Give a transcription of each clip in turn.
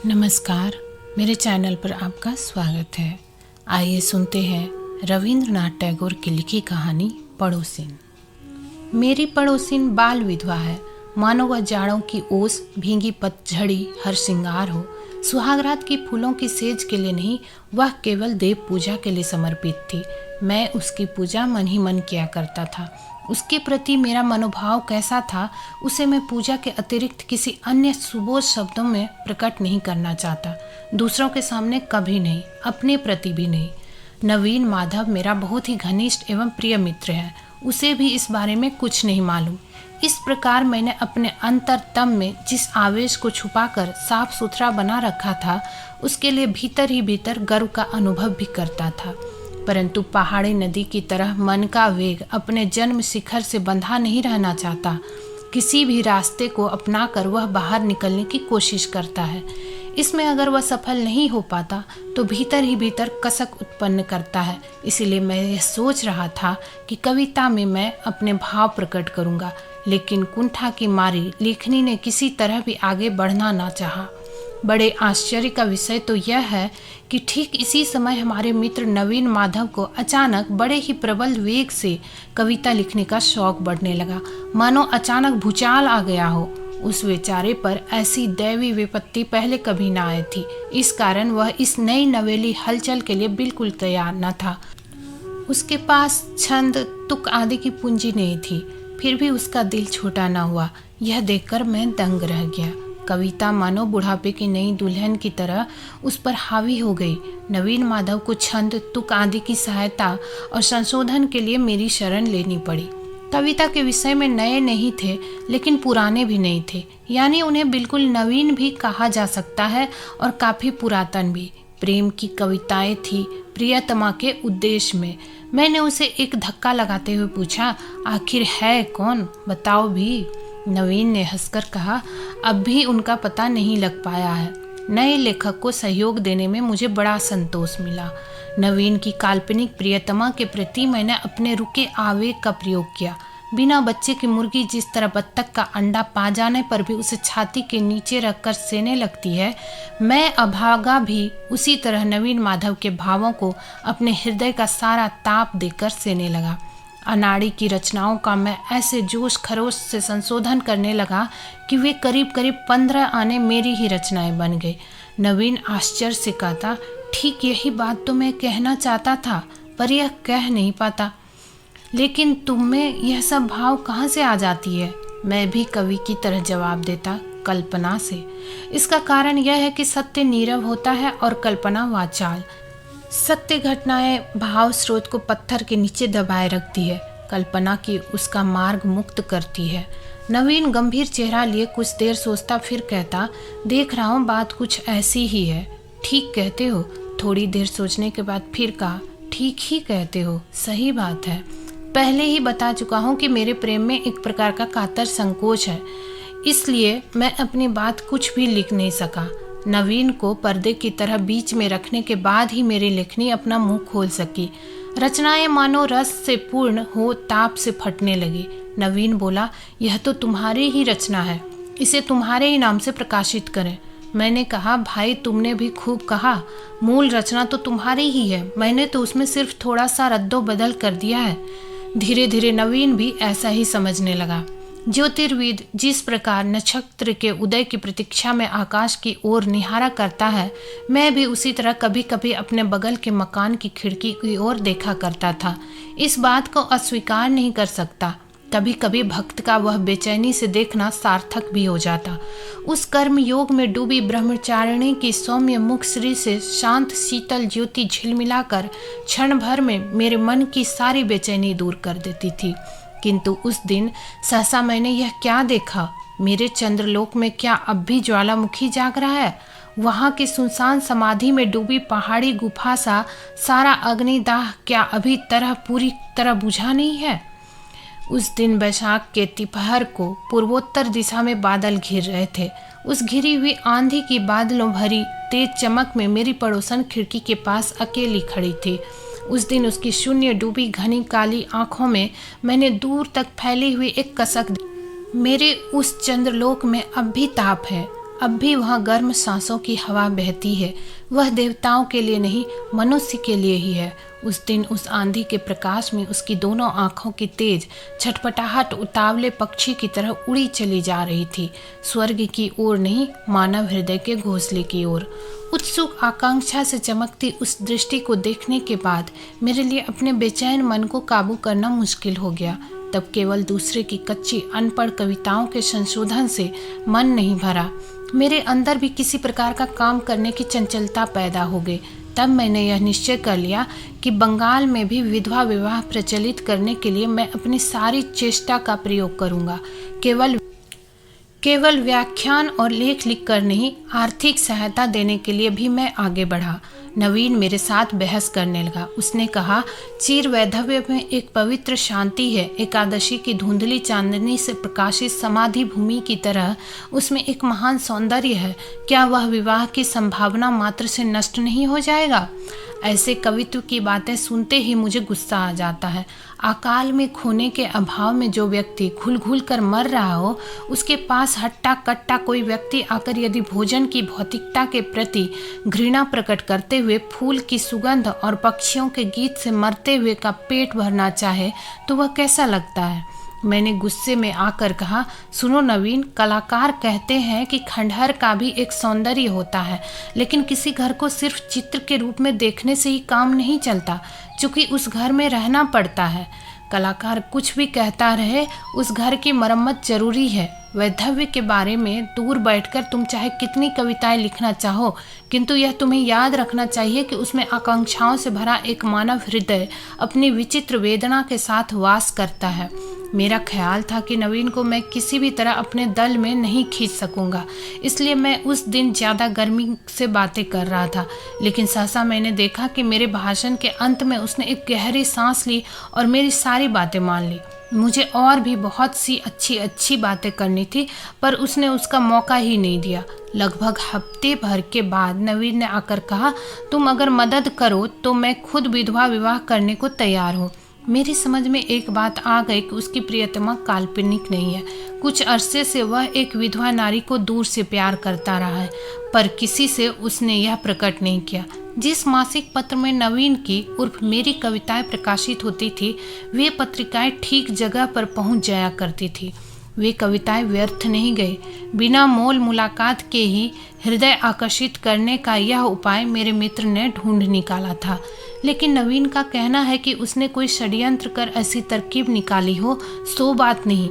नमस्कार, मेरे चैनल पर आपका स्वागत है। आइए सुनते हैं रविंद्रनाथ टैगोर की लिखी कहानी पड़ोसिन। मेरी पड़ोसिन बाल विधवा है, मानो वह जाड़ों की ओस, भींगी पतझड़ी हर श्रृंगार हो। सुहागरात की फूलों की सेज के लिए नहीं, वह केवल देव पूजा के लिए समर्पित थी। मैं उसकी पूजा मन ही मन किया करता था। उसके प्रति मेरा मनोभाव कैसा था, उसे मैं पूजा के अतिरिक्त किसी अन्य सुबोध शब्दों में प्रकट नहीं करना चाहता। दूसरों के सामने कभी नहीं, अपने प्रति भी नहीं। नवीन माधव मेरा बहुत ही घनिष्ठ एवं प्रिय मित्र है। उसे भी इस बारे में कुछ नहीं मालूम। इस प्रकार मैंने अपने अंतरतम में जिस आवेश को छुपाकर साफ सुथरा बना रखा था, उसके लिए भीतर ही भीतर गर्व का अनुभव भी करता था। परंतु पहाड़ी नदी की तरह मन का वेग अपने जन्म शिखर से बंधा नहीं रहना चाहता। किसी भी रास्ते को अपनाकर वह बाहर निकलने की कोशिश करता है। इसमें अगर वह सफल नहीं हो पाता तो भीतर ही भीतर कसक उत्पन्न करता है। इसीलिए मैं यह सोच रहा था कि कविता में मैं अपने भाव प्रकट करूंगा, लेकिन कुंठा की मारी लेखनी ने किसी तरह भी आगे बढ़ना ना चाहा। बड़े आश्चर्य का विषय तो यह है कि ठीक इसी समय हमारे मित्र नवीन माधव को अचानक बड़े ही प्रबल वेग से कविता लिखने का शौक बढ़ने लगा, मानो अचानक भूचाल आ गया हो। उस बेचारे पर ऐसी दैवी विपत्ति पहले कभी ना आई थी। इस कारण वह इस नई नवेली हलचल के लिए बिल्कुल तैयार न था। उसके पास छंद तुक आदि की पूंजी नहीं थी, फिर भी उसका दिल छोटा न हुआ। यह देखकर मैं दंग रह गया। कविता मानो बुढ़ापे की नई दुल्हन की तरह उस पर हावी हो गई। नवीन माधव को छंद तुक आदि की सहायता और संशोधन के लिए मेरी शरण लेनी पड़ी। कविता के विषय में नए नहीं थे, लेकिन पुराने भी नहीं थे, यानी उन्हें बिल्कुल नवीन भी कहा जा सकता है और काफ़ी पुरातन भी। प्रेम की कविताएं थी, प्रियतमा के उद्देश्य में। मैंने उसे एक धक्का लगाते हुए पूछा, आखिर है कौन, बताओ भी। नवीन ने हंसकर कहा, अब भी उनका पता नहीं लग पाया है। नए लेखक को सहयोग देने में मुझे बड़ा संतोष मिला। नवीन की काल्पनिक प्रियतमा के प्रति मैंने अपने रुके आवेग का प्रयोग किया। बिना बच्चे की मुर्गी जिस तरह बत्तख का अंडा पा जाने पर भी उसे छाती के नीचे रखकर सेने लगती है, मैं अभागा भी उसी तरह नवीन माधव के भावों को अपने हृदय का सारा ताप देकर सेने लगा। अनाड़ी की रचनाओं का मैं ऐसे जोश खरोश से संशोधन करने लगा कि वे करीब करीब 15 आने मेरी ही रचनाएं बन गई। नवीन आश्चर्य से कहता, ठीक यही बात तो मैं कहना चाहता था, पर यह कह नहीं पाता। लेकिन तुम में यह सब भाव कहाँ से आ जाती है? मैं भी कवि की तरह जवाब देता, कल्पना से। इसका कारण यह है कि सत्य नीरव होता है और कल्पना वाचाल। सत्य घटनाएं भाव स्रोत को पत्थर के नीचे दबाए रखती है, कल्पना की उसका मार्ग मुक्त करती है। नवीन गंभीर चेहरा लिए कुछ देर सोचता, फिर कहता, देख रहा हूँ बात कुछ ऐसी ही है। ठीक कहते हो। थोड़ी देर सोचने के बाद फिर कहा, ठीक ही कहते हो, सही बात है। पहले ही बता चुका हूँ कि मेरे प्रेम में एक प्रकार का कातर संकोच है, इसलिए मैं अपनी बात कुछ भी लिख नहीं सका। नवीन को पर्दे की तरह बीच में रखने के बाद ही मेरी लेखनी अपना मुंह खोल सकी। रचनाएं मानो रस से पूर्ण हो ताप से फटने लगी। नवीन बोला, यह तो तुम्हारी ही रचना है, इसे तुम्हारे ही नाम से प्रकाशित करें। मैंने कहा, भाई तुमने भी खूब कहा, मूल रचना तो तुम्हारी ही है, मैंने तो उसमें सिर्फ थोड़ा सा रद्दो बदल कर दिया है। धीरे धीरे नवीन भी ऐसा ही समझने लगा। ज्योतिर्विद जिस प्रकार नक्षत्र के उदय की प्रतीक्षा में आकाश की ओर निहारा करता है, मैं भी उसी तरह कभी कभी अपने बगल के मकान की खिड़की की ओर देखा करता था। इस बात को अस्वीकार नहीं कर सकता। कभी कभी भक्त का वह बेचैनी से देखना सार्थक भी हो जाता। उस कर्म योग में डूबी ब्रह्मचारिणी की सौम्य मुख श्री से शांत शीतल ज्योति झिलमिलाकर क्षण भर में मेरे मन की सारी बेचैनी दूर कर देती थी। किंतु उस दिन सहसा मैंने यह क्या देखा, मेरे चंद्रलोक में क्या अब भी ज्वालामुखी जाग रहा है? वहाँ की सुनसान समाधि में डूबी पहाड़ी गुफा सा सारा अग्निदाह क्या अभी पूरी तरह बुझा नहीं है? उस दिन वैशाख के तिपहर को पूर्वोत्तर दिशा में बादल घिर रहे थे। उस घिरी हुई आंधी की बादलों भरी तेज चमक में मेरी पड़ोसन खिड़की के पास अकेली खड़ी थी। उस दिन उसकी शून्य डूबी घनी काली आंखों में मैंने दूर तक फैली हुई एक कसक। मेरे उस चंद्रलोक में अब भी ताप है, अब भी वहाँ गर्म सांसों की हवा बहती है। वह देवताओं के लिए नहीं, मनुष्य के लिए ही है। उस दिन उस आंधी के प्रकाश में उसकी दोनों आंखों की तेज छटपटाहट उतावले पक्षी की तरह उड़ी चली जा रही थी, स्वर्ग की ओर नहीं, मानव हृदय के घोंसले की ओर। उत्सुक आकांक्षा से चमकती उस दृष्टि को देखने के बाद मेरे लिए अपने बेचैन मन को काबू करना मुश्किल हो गया। तब केवल दूसरे की कच्ची अनपढ़ कविताओं के संशोधन से मन नहीं भरा, मेरे अंदर भी किसी प्रकार का काम करने की चंचलता पैदा हो गई। तब मैंने यह निश्चय कर लिया कि बंगाल में भी विधवा विवाह प्रचलित करने के लिए मैं अपनी सारी चेष्टा का प्रयोग करूंगा। केवल व्याख्यान और लेख लिख कर नहीं, आर्थिक सहायता देने के लिए भी मैं आगे बढ़ा। नवीन मेरे साथ बहस करने लगा। उसने कहा, चीर वैधव्य में एक पवित्र शांति है। एकादशी की धुंधली चांदनी से प्रकाशित समाधि भूमि की तरह उसमें एक महान सौंदर्य है। क्या वह विवाह की संभावना मात्र से नष्ट नहीं हो जाएगा? ऐसे कवित्व की बातें सुनते ही मुझे गुस्सा आ जाता है। अकाल में खोने के अभाव में जो व्यक्ति घुल घुल कर मर रहा हो, उसके पास हट्टा कट्टा कोई व्यक्ति आकर यदि भोजन की भौतिकता के प्रति घृणा प्रकट करते हुए फूल की सुगंध और पक्षियों के गीत से मरते हुए का पेट भरना चाहे तो वह कैसा लगता है? मैंने गुस्से में आकर कहा, सुनो नवीन, कलाकार कहते हैं कि खंडहर का भी एक सौंदर्य होता है, लेकिन किसी घर को सिर्फ चित्र के रूप में देखने से ही काम नहीं चलता, चूँकि उस घर में रहना पड़ता है। कलाकार कुछ भी कहता रहे, उस घर की मरम्मत जरूरी है। वैधव्य के बारे में दूर बैठकर तुम चाहे कितनी कविताएं लिखना चाहो, किंतु यह तुम्हें याद रखना चाहिए कि उसमें आकांक्षाओं से भरा एक मानव हृदय अपनी विचित्र वेदना के साथ वास करता है। मेरा ख्याल था कि नवीन को मैं किसी भी तरह अपने दल में नहीं खींच सकूंगा, इसलिए मैं उस दिन ज़्यादा गर्मी से बातें कर रहा था। लेकिन सहसा मैंने देखा कि मेरे भाषण के अंत में उसने एक गहरी सांस ली और मेरी सारी बातें मान ली। मुझे और भी बहुत सी अच्छी बातें करनी थी, पर उसने उसका मौका ही नहीं दिया। लगभग हफ्ते भर के बाद नवीन ने आकर कहा, तुम अगर मदद करो तो मैं खुद विधवा विवाह करने को तैयार हूँ। मेरी समझ में एक बात आ गई कि उसकी प्रियतमा काल्पनिक नहीं है। कुछ अरसे से वह एक विधवा नारी को दूर से प्यार करता रहा है, पर किसी से उसने यह प्रकट नहीं किया। जिस मासिक पत्र में नवीन की उर्फ मेरी कविताएं प्रकाशित होती थी, वे पत्रिकाएं ठीक जगह पर पहुंच जाया करती थी। वे कविताएं व्यर्थ नहीं गई। बिना मोल मुलाकात के ही हृदय आकर्षित करने का यह उपाय मेरे मित्र ने ढूंढ निकाला था। लेकिन नवीन का कहना है कि उसने कोई षड्यंत्र कर ऐसी तरकीब निकाली हो, सो बात नहीं।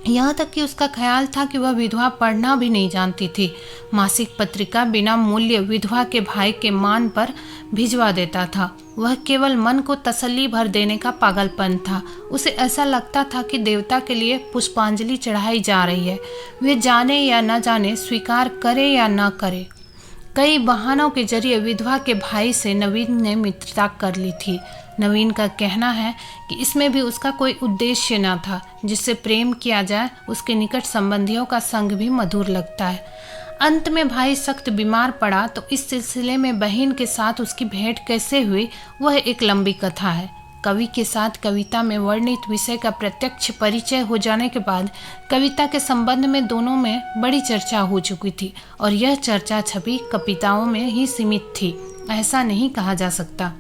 यहाँ तक कि उसका ख्याल था कि वह विधवा पढ़ना भी नहीं जानती थी। मासिक पत्रिका बिना मूल्य विधवा के भाई के मान पर भिजवा देता था। वह केवल मन को तसल्ली भर देने का पागलपन था। उसे ऐसा लगता था कि देवता के लिए पुष्पांजलि चढ़ाई जा रही है, वे जाने या न जाने, स्वीकार करे या न करे। कई बहानों के जरिए विधवा के भाई से नवीन ने मित्रता कर ली थी। नवीन का कहना है कि इसमें भी उसका कोई उद्देश्य न था। जिससे प्रेम किया जाए, उसके निकट संबंधियों का संग भी मधुर लगता है। अंत में भाई सख्त बीमार पड़ा तो इस सिलसिले में बहन के साथ उसकी भेंट कैसे हुई, वह एक लंबी कथा है। कवि के साथ कविता में वर्णित विषय का प्रत्यक्ष परिचय हो जाने के बाद कविता के संबंध में दोनों में बड़ी चर्चा हो चुकी थी, और यह चर्चा छपी कविताओं में ही सीमित थी, ऐसा नहीं कहा जा सकता।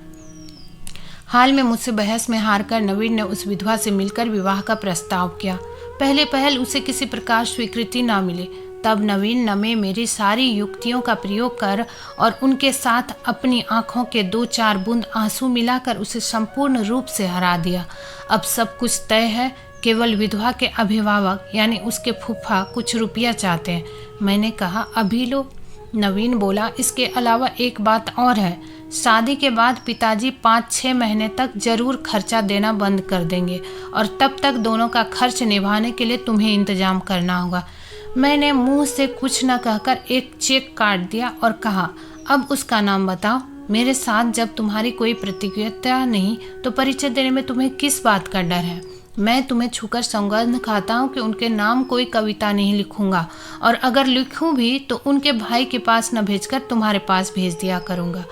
हाल में मुझसे बहस में हारकर नवीन ने उस विधवा से मिलकर विवाह का प्रस्ताव किया। पहले पहल उसे किसी प्रकार स्वीकृति न मिले। तब नवीन ने मेरी सारी युक्तियों का प्रयोग कर और उनके साथ अपनी आंखों के 2-4 बूंद आंसू मिलाकर उसे संपूर्ण रूप से हरा दिया। अब सब कुछ तय है, केवल विधवा के अभिभावक यानी उसके फूफा कुछ रुपया चाहते हैं। मैंने कहा, अभी लो। नवीन बोला, इसके अलावा एक बात और है, शादी के बाद पिताजी 5-6 महीने तक जरूर खर्चा देना बंद कर देंगे, और तब तक दोनों का खर्च निभाने के लिए तुम्हें इंतजाम करना होगा। मैंने मुंह से कुछ न कहकर एक चेक काट दिया और कहा, अब उसका नाम बताओ। मेरे साथ जब तुम्हारी कोई प्रतियोगिता नहीं तो परिचय देने में तुम्हें किस बात का डर है? मैं तुम्हें छूकर सौगंध खाता हूँ कि उनके नाम कोई कविता नहीं लिखूंगा, और अगर लिखूं भी तो उनके भाई के पास न भेजकर तुम्हारे पास भेज दिया करूँगा।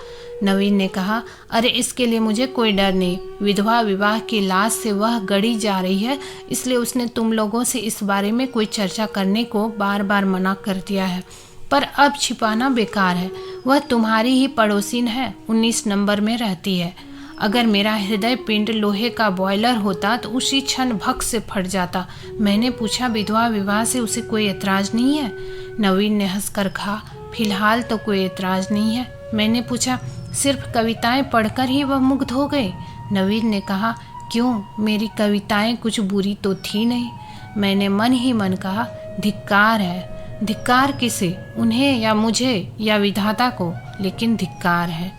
नवीन ने कहा, अरे इसके लिए मुझे कोई डर नहीं। विधवा विवाह की लाश से वह गढ़ी जा रही है, इसलिए उसने तुम लोगों से इस बारे में कोई चर्चा करने को बार बार मना कर दिया है। पर अब छिपाना बेकार है। वह तुम्हारी ही पड़ोसिन है, 19 नंबर में रहती है। अगर मेरा हृदय पिंड लोहे का बॉयलर होता तो उसी क्षण भक से फट जाता। मैंने पूछा, विधवा विवाह से उसे कोई एतराज नहीं है? नवीन ने हंसकर कहा, फिलहाल तो कोई एतराज नहीं है। मैंने पूछा, सिर्फ कविताएं पढ़कर ही वह मुग्ध हो गई? नवीन ने कहा, क्यों, मेरी कविताएं कुछ बुरी तो थी नहीं। मैंने मन ही मन कहा, धिक्कार है। धिक्कार किसे, उन्हें या मुझे या विधाता को, लेकिन धिक्कार है।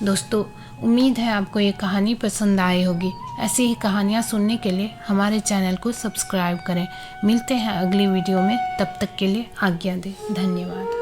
दोस्तों, उम्मीद है आपको ये कहानी पसंद आई होगी। ऐसी ही कहानियाँ सुनने के लिए हमारे चैनल को सब्सक्राइब करें। मिलते हैं अगली वीडियो में, तब तक के लिए आज्ञा दें। धन्यवाद।